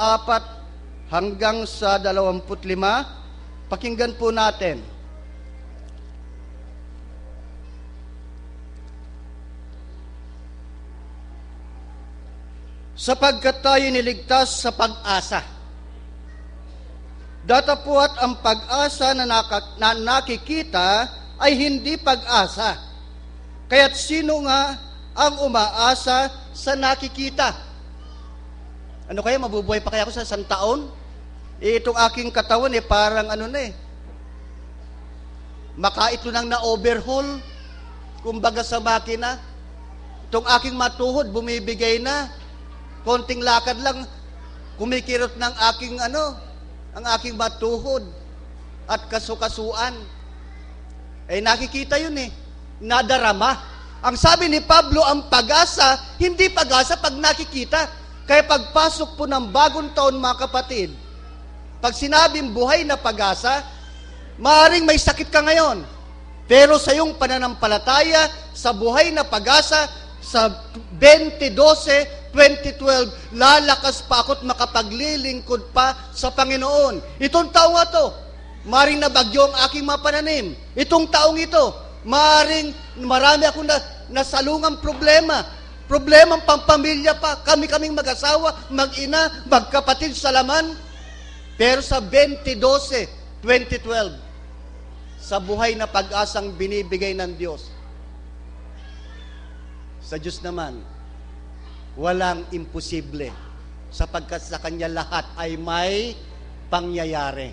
4 hanggang sa 25. Pakinggan po natin. Sapagkat tayo niligtas sa pag-asa. Datapwat ang pag-asa na nakikita ay hindi pag-asa. Kaya't sino nga ang umaasa sa nakikita? Ano kaya, mabubuhay pa kaya ako sa 100 taon? Itong aking katawan parang makaitlo nang na-overhaul, kumbaga sa makina. Itong aking matuhod, bumibigay na. Konting lakad lang, kumikirot ng ang aking matuhod at kasukasuan. Nakikita yun nadarama. Ang sabi ni Pablo, ang pag-asa, hindi pag-asa pag nakikita. Kaya pagpasok po ng bagong taon, mga kapatid, pag sinabing buhay na pag-asa, maaaring may sakit ka ngayon. Pero sa iyong pananampalataya, sa buhay na pag-asa, sa 2012, lalakas pa ako't makapaglilingkod pa sa Panginoon. Itong taong ito, maring nabagyo ang aking mga pananim. Itong taong ito, maring marami akong nasalungang problema. Problemang pampamilya pa. Kami-kaming mag-asawa, mag-ina, magkapatid sa laman. Pero sa 2012, sa buhay na pag-asang binibigay ng Diyos, sa Diyos naman, walang imposible, sapagkat sa Kanya lahat ay may pangyayari.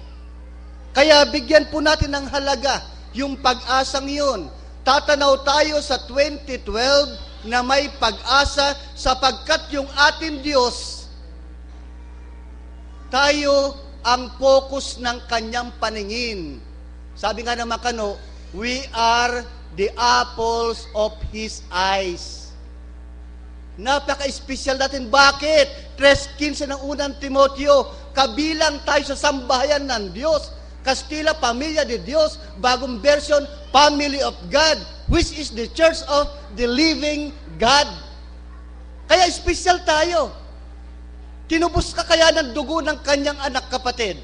Kaya bigyan po natin ng halaga yung pag-asang yun. Tatanaw tayo sa 2012 na may pag-asa, sapagkat yung ating Diyos, tayo ang focus ng Kanyang paningin. Sabi nga naman we are the apples of His eyes. Napaka-espesyal natin. Bakit? 3:15 ng unang Timoteo, kabilang tayo sa sambahayan ng Diyos. Kastila, Pamilya de Dios. Bagong version, Family of God, which is the Church of the Living God. Kaya espesyal tayo. Tinubos ka kaya ng dugo ng kanyang anak, kapatid?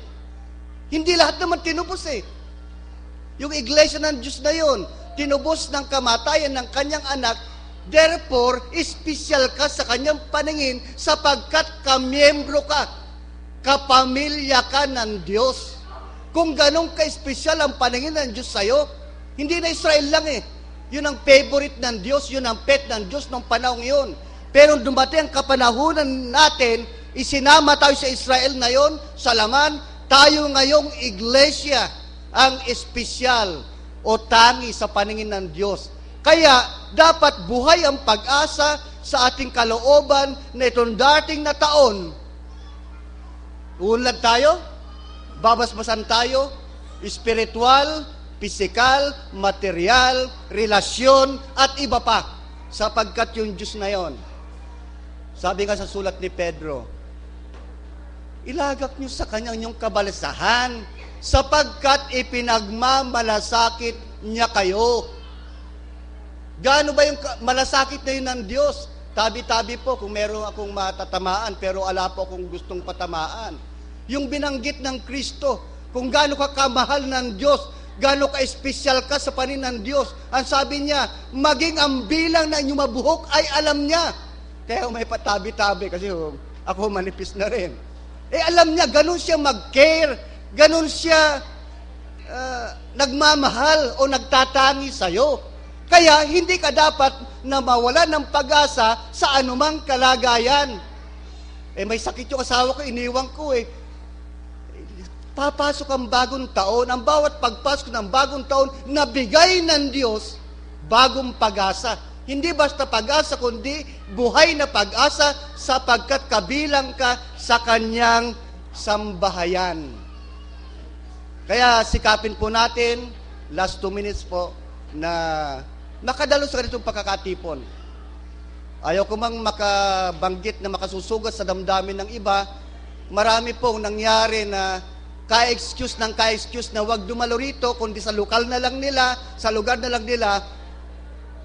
Hindi lahat naman tinubos Yung iglesia ng Diyos na yun, tinubos ng kamatayan ng kanyang anak. Therefore, espesyal ka sa kanyang paningin sapagkat kamiyembro ka, kapamilya ka ng Diyos. Kung ganun ka-espesyal ang paningin ng Diyos sa'yo, hindi na Israel lang Yun ang favorite ng Diyos, yun ang pet ng Diyos ng panahong yun. Pero dumating ang kapanahunan natin, isinama tayo sa Israel na yun, sa laman, tayo ngayong iglesia ang espesyal o tangi sa paningin ng Diyos. Kaya, dapat buhay ang pag-asa sa ating kalooban na itong dating na taon. Unlad tayo, babasbasan tayo, spiritual, physical, material, relasyon, at iba pa, sapagkat yung Diyos na yon. Sabi nga sa sulat ni Pedro, ilagak nyo sa kanyang yung kabalasahan, sapagkat ipinagmamalasakit niya kayo. Gaano ba yung malasakit na yun ng Diyos? Tabi-tabi po kung meron akong matatamaan, pero ala po akong gustong patamaan. Yung binanggit ng Kristo, kung gaano ka kamahal ng Diyos, gaano ka espesyal ka sa panin ng Diyos. Ang sabi niya, maging ang bilang na inyong mabuhok ay alam niya. Kaya may patabi-tabi, kasi ako manipis na rin. Alam niya, ganun siya mag-care, ganun siya nagmamahal o nagtatangi sa'yo. Kaya hindi ka dapat na mawala ng pag-asa sa anumang kalagayan. May sakit yung asawa ko, iniwan ko Papasok ang bagong taon, ang bawat pagpasok ng bagong taon, nabigay ng Diyos bagong pag-asa. Hindi basta pag-asa, kundi buhay na pag-asa sapagkat kabilang ka sa kanyang sambahayan. Kaya sikapin po natin, last 2 minutes po, na makadalo sa ganitong pagkakatipon. Ayaw ko mang makabanggit na makasusugat sa damdamin ng iba. Marami pong nangyari na ka-excuse na wag dumalo rito, kundi sa lokal na lang nila, sa lugar na lang nila.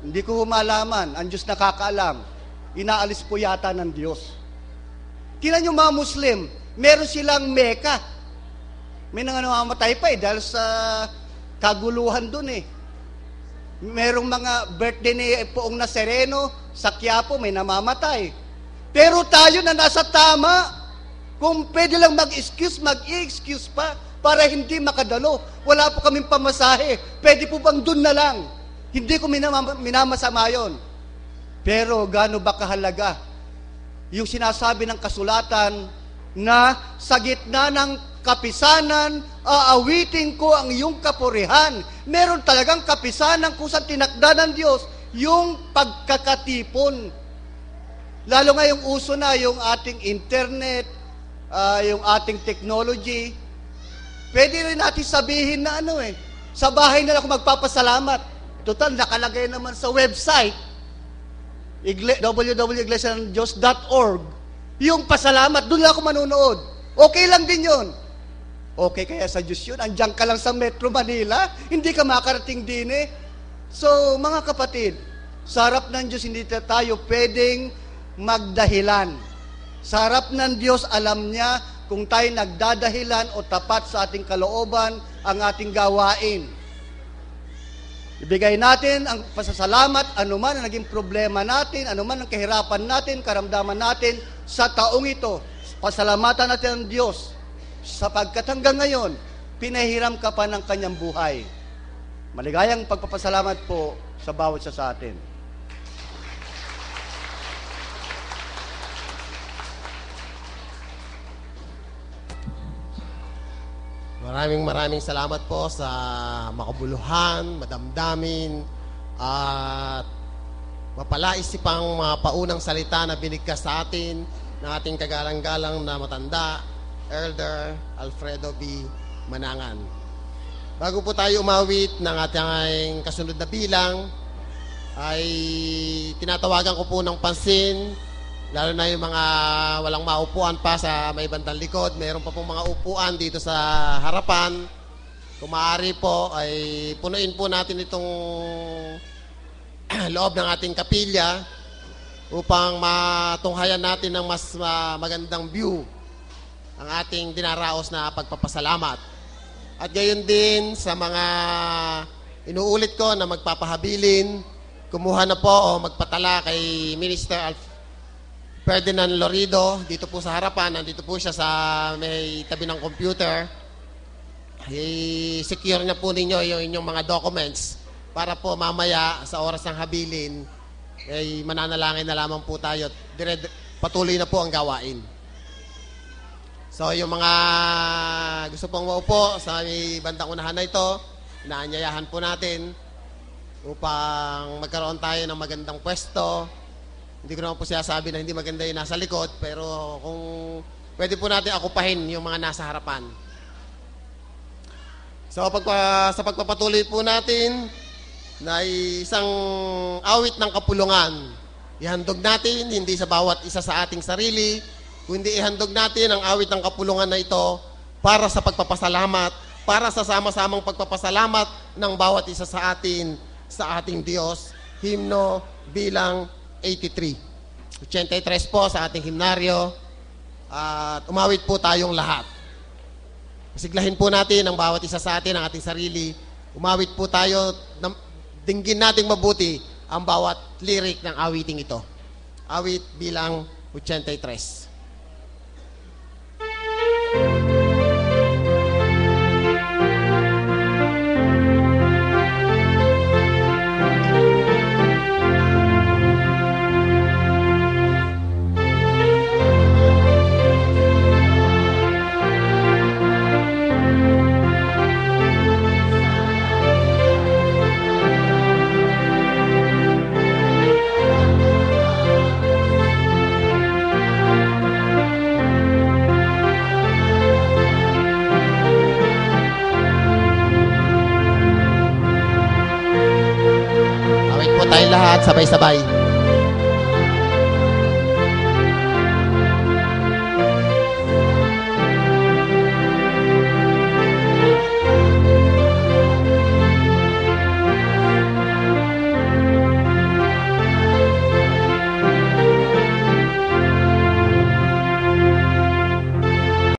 Hindi ko humalaman, ang Diyos nakakaalam. Inaalis po yata ng Diyos. Tingnan yung mga Muslim, Meron silang Mecca. May namamatay pa dahil sa kaguluhan dun Merong mga birthday ni Poong Nazareno sa Quiapo, may namamatay. Pero tayo na nasa tama, kung pwede lang mag-excuse, mag-i-excuse pa para hindi makadalo. Wala po kaming pamasahe. Pwede po bang dun na lang? Hindi ko minamasama yun. Pero gaano ba kahalaga yung sinasabi ng kasulatan na sa gitna ng kapisanan, aawitin ko ang iyong kapurihan. Meron talagang kapisanan kung saan tinakda ng Diyos yung pagkakatipon. Lalo nga yung uso na yung ating internet, yung ating technology. Pwede rin natin sabihin na sa bahay na ako magpapasalamat. Total, nakalagay naman sa website, www.iglesianDiyos.org, yung pasalamat, doon lang ako manunood. Okay lang din yun. Okay kaya sa Diyos yun? Andiyan ka lang sa Metro Manila, hindi ka makarating din So, mga kapatid, sa harap ng Diyos, hindi tayo pwedeng magdahilan. Sa harap ng Diyos, alam niya kung tayo nagdadahilan o tapat sa ating kalooban ang ating gawain. Ibigay natin ang pasasalamat, anuman ang naging problema natin, anuman ang kahirapan natin, karamdaman natin sa taong ito. Pasalamatan natin ang Diyos sapagkat hanggang ngayon, pinahiram ka pa ng kanyang buhay. Maligayang pagpapasalamat po sa bawat isa sa atin. Maraming salamat po sa makabuluhan, madamdamin, at mapalaisipang mga paunang salita na binigkas sa atin ng ating kagalang-galang na matanda, Elder Alfredo B. Manangan. Bago po tayo umawit ng ating kasunod na bilang, ay tinatawagan ko po ng pansin, lalo na yung mga walang maupuan pa sa may bandang likod. Meron pa pong mga upuan dito sa harapan. Kung maaari po, ay punuin po natin itong loob ng ating kapilya upang matunghayan natin ng mas magandang view ang ating dinaraos na pagpapasalamat. At gayon din sa mga inuulit ko na magpapahabilin, kumuha na po o magpatala kay Minister Ferdinand Lorido dito po sa harapan. Nandito po siya sa may tabi ng computer. I-secure na po ninyo yung inyong mga documents para po mamaya sa oras ng habilin ay mananalangin na lamang po tayo. Patuloy na po ang gawain. So yung mga gusto pong maupo sa may bandang unahan na ito, inaanyayahan po natin upang magkaroon tayo ng magandang pwesto. Hindi ko naman po sinasabi na hindi maganda yung nasa likod, pero kung pwede po natin akupahin yung mga nasa harapan. So sa pagpapatuloy po natin na isang awit ng kapulungan, ihandog natin hindi sa bawat isa sa ating sarili, kundi ihandog natin ang awit ng kapulungan na ito para sa pagpapasalamat, para sa sama-samang pagpapasalamat ng bawat isa sa atin sa ating Diyos. Himno bilang 83. 83 po sa ating himnaryo. At umawit po tayong lahat. Pasiglahin po natin ang bawat isa sa atin, ang ating sarili. Umawit po tayo, dinggin nating mabuti ang bawat lyric ng awiting ito. Awit bilang 83. Awit po tayong lahat, sabay-sabay.